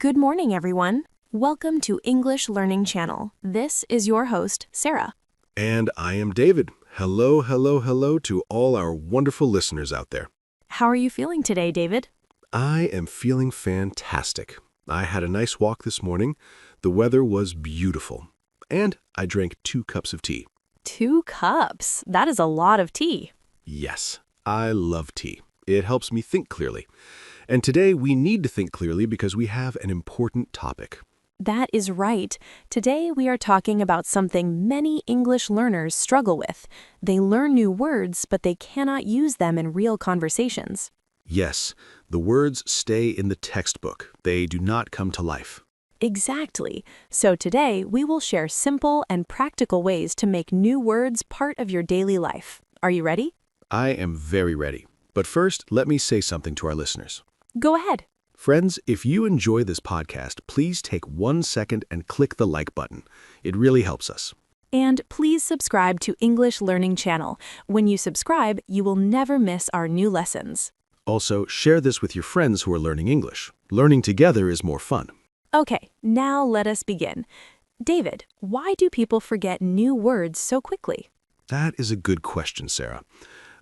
Good morning, everyone. Welcome to English Learning Channel. This is your host, Sarah. And I am David. Hello, hello, hello to all our wonderful listeners out there. How are you feeling today, David? I am feeling fantastic. I had a nice walk this morning. The weather was beautiful. And I drank 2 cups of tea. 2 cups. That is a lot of tea. Yes, I love tea. It helps me think clearly. And today we need to think clearly because we have an important topic. That is right. Today we are talking about something many English learners struggle with. They learn new words, but they cannot use them in real conversations. Yes, the words stay in the textbook. They do not come to life. Exactly. So today we will share simple and practical ways to make new words part of your daily life. Are you ready? I am very ready. But first, let me say something to our listeners. Go ahead. Friends, if you enjoy this podcast, please take 1 second and click the like button. It really helps us. And please subscribe to English Learning Channel. When you subscribe, you will never miss our new lessons. Also, share this with your friends who are learning English. Learning together is more fun. Okay, now let us begin. David, why do people forget new words so quickly? That is a good question, Sarah.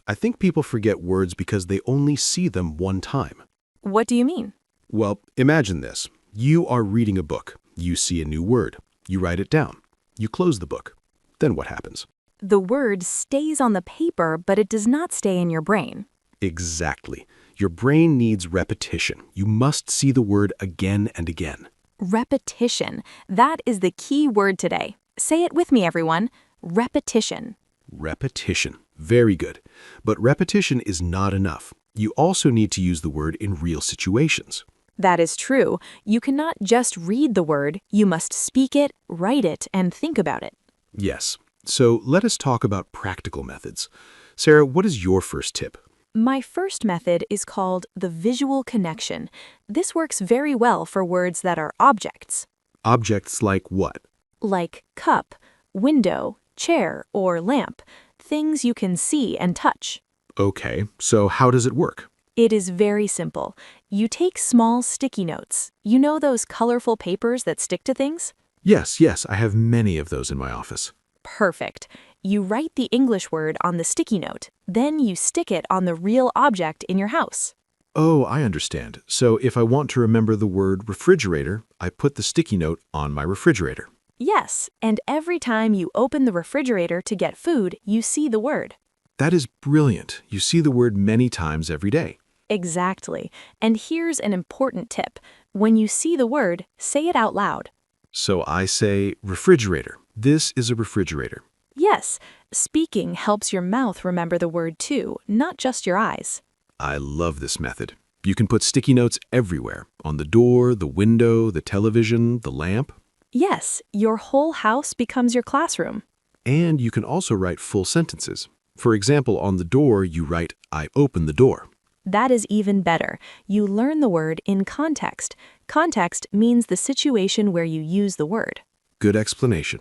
I think people forget words because they only see them one time. What do you mean? Well, imagine this. You are reading a book. You see a new word. You write it down. You close the book. Then what happens? The word stays on the paper, but it does not stay in your brain. Exactly. Your brain needs repetition. You must see the word again and again. Repetition. That is the key word today. Say it with me, everyone. Repetition. Repetition. Very good. But repetition is not enough. You also need to use the word in real situations. That is true. You cannot just read the word. You must speak it, write it, and think about it. Yes. So let us talk about practical methods. Sarah, what is your first tip? My first method is called the visual connection. This works very well for words that are objects. Objects like what? Like cup, window, chair, or lamp. Things you can see and touch. Okay, so how does it work? It is very simple. You take small sticky notes. You know those colorful papers that stick to things? Yes, I have many of those in my office. Perfect. You write the English word on the sticky note. Then you stick it on the real object in your house. Oh, I understand. So if I want to remember the word refrigerator, I put the sticky note on my refrigerator. Yes, and every time you open the refrigerator to get food, you see the word. That is brilliant. You see the word many times every day. Exactly. And here's an important tip. When you see the word, say it out loud. So I say refrigerator. This is a refrigerator. Yes, speaking helps your mouth remember the word too, not just your eyes. I love this method. You can put sticky notes everywhere, on the door, the window, the television, the lamp. Yes, your whole house becomes your classroom. And you can also write full sentences. For example, on the door, you write, I open the door. That is even better. You learn the word in context. Context means the situation where you use the word. Good explanation.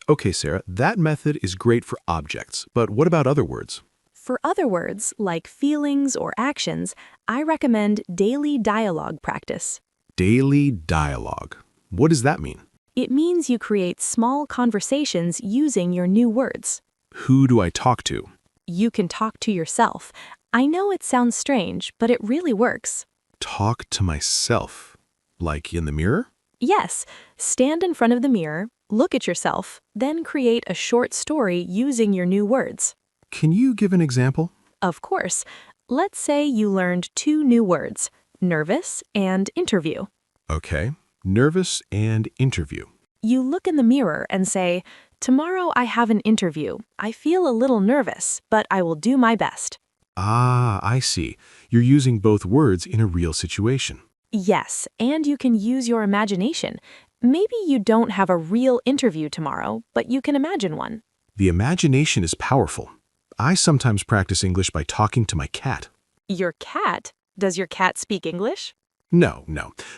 Okay, Sarah, that method is great for objects, but what about other words? For other words, like feelings or actions, I recommend daily dialogue practice. Daily dialogue. What does that mean? It means you create small conversations using your new words. Who do I talk to? You can talk to yourself. I know it sounds strange, but it really works. Talk to myself. Like in the mirror? Yes, stand in front of the mirror, look at yourself, then create a short story using your new words. Can you give an example? Of course. Let's say you learned 2 new words, nervous and interview. Okay. Nervous and interview. You look in the mirror and say, tomorrow I have an interview. I feel a little nervous, but I will do my best. Ah, I see. You're using both words in a real situation. Yes, and you can use your imagination. Maybe you don't have a real interview tomorrow, but you can imagine one. The imagination is powerful. I sometimes practice English by talking to my cat. Your cat? Does your cat speak English? No,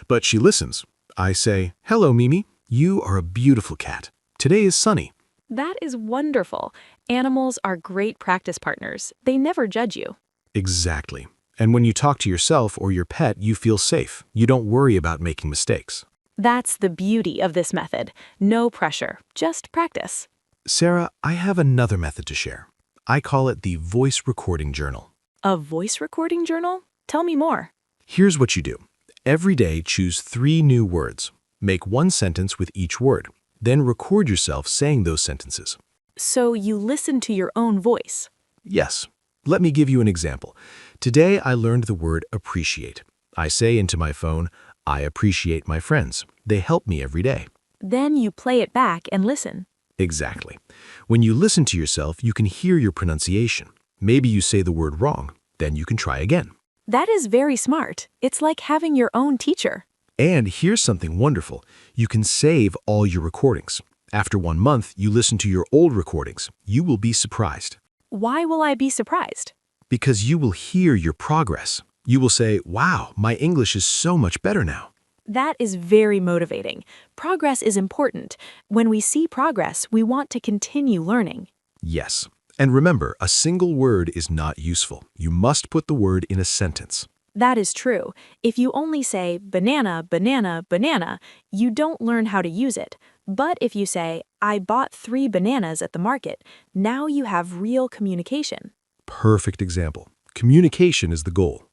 but she listens. I say, hello, Mimi. You are a beautiful cat. Today is sunny. That is wonderful. Animals are great practice partners. They never judge you. Exactly. And when you talk to yourself or your pet, you feel safe. You don't worry about making mistakes. That's the beauty of this method. No pressure, just practice. Sarah, I have another method to share. I call it the voice recording journal. A voice recording journal? Tell me more. Here's what you do. Every day, choose 3 new words. Make 1 sentence with each word. Then record yourself saying those sentences. So you listen to your own voice. Yes. Let me give you an example. Today, I learned the word appreciate. I say into my phone, I appreciate my friends. They help me every day. Then you play it back and listen. Exactly. When you listen to yourself, you can hear your pronunciation. Maybe you say the word wrong. Then you can try again. That is very smart. It's like having your own teacher. And here's something wonderful. You can save all your recordings. After 1 month, you listen to your old recordings. You will be surprised. Why will I be surprised? Because you will hear your progress. You will say, wow, my English is so much better now. That is very motivating. Progress is important. When we see progress, we want to continue learning. Yes. And remember, a single word is not useful. You must put the word in a sentence. That is true. If you only say banana, banana, banana, you don't learn how to use it. But if you say, I bought 3 bananas at the market, now you have real communication. Perfect example. Communication is the goal.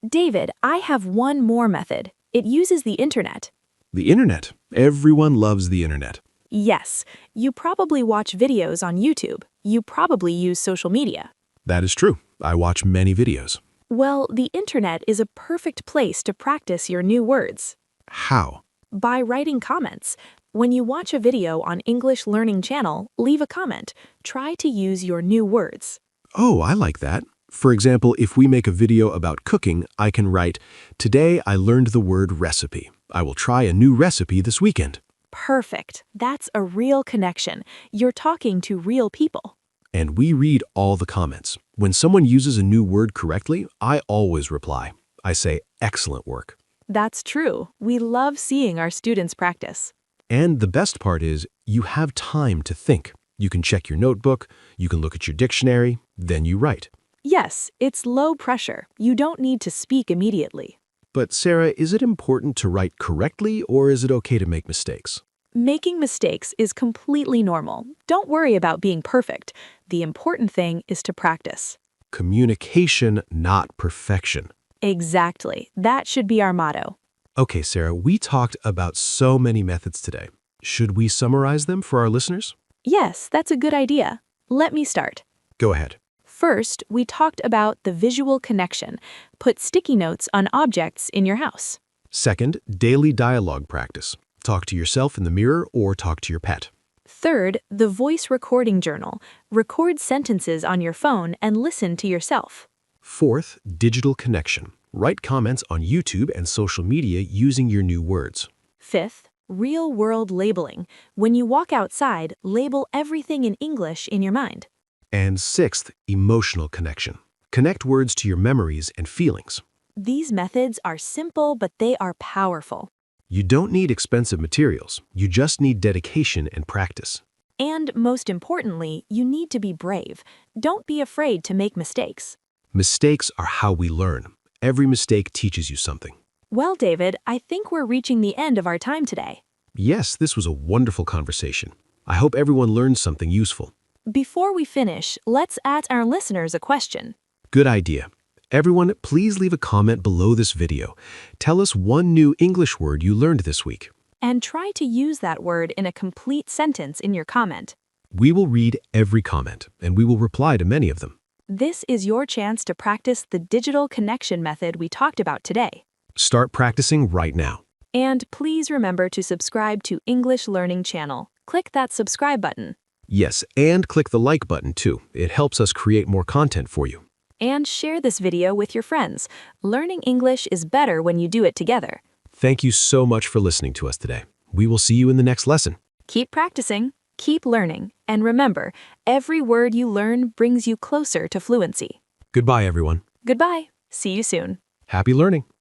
David, I have one more method. It uses the internet. The internet. Everyone loves the internet. Yes, you probably watch videos on YouTube. You probably use social media. That is true. I watch many videos. Well, the internet is a perfect place to practice your new words. How? By writing comments. When you watch a video on English Learning Channel, leave a comment. Try to use your new words. Oh, I like that. For example, if we make a video about cooking, I can write, today I learned the word recipe. I will try a new recipe this weekend. Perfect. That's a real connection. You're talking to real people. And we read all the comments. When someone uses a new word correctly, I always reply. I say, excellent work. That's true. We love seeing our students practice. And the best part is, you have time to think. You can check your notebook, you can look at your dictionary, then you write. Yes, it's low pressure. You don't need to speak immediately. But Sarah, is it important to write correctly or is it okay to make mistakes? Making mistakes is completely normal. Don't worry about being perfect. The important thing is to practice. Communication, not perfection. Exactly. That should be our motto. Okay, Sarah, we talked about so many methods today. Should we summarize them for our listeners? Yes, that's a good idea. Let me start. Go ahead. First, we talked about the visual connection. Put sticky notes on objects in your house. Second, daily dialogue practice. Talk to yourself in the mirror or talk to your pet. Third, the voice recording journal. Record sentences on your phone and listen to yourself. Fourth, digital connection. Write comments on YouTube and social media using your new words. Fifth, real-world labeling. When you walk outside, label everything in English in your mind. And sixth, emotional connection. Connect words to your memories and feelings. These methods are simple, but they are powerful. You don't need expensive materials. You just need dedication and practice. And most importantly, you need to be brave. Don't be afraid to make mistakes. Mistakes are how we learn. Every mistake teaches you something. Well, David, I think we're reaching the end of our time today. Yes, this was a wonderful conversation. I hope everyone learned something useful. Before we finish, let's ask our listeners a question. Good idea. Everyone, please leave a comment below this video. Tell us one new English word you learned this week. And try to use that word in a complete sentence in your comment. We will read every comment, and we will reply to many of them. This is your chance to practice the digital connection method we talked about today. Start practicing right now. And please remember to subscribe to English Learning Channel. Click that subscribe button. Yes, and click the like button too. It helps us create more content for you. And share this video with your friends. Learning English is better when you do it together. Thank you so much for listening to us today. We will see you in the next lesson. Keep practicing, keep learning, and remember, every word you learn brings you closer to fluency. Goodbye, everyone. Goodbye. See you soon. Happy learning.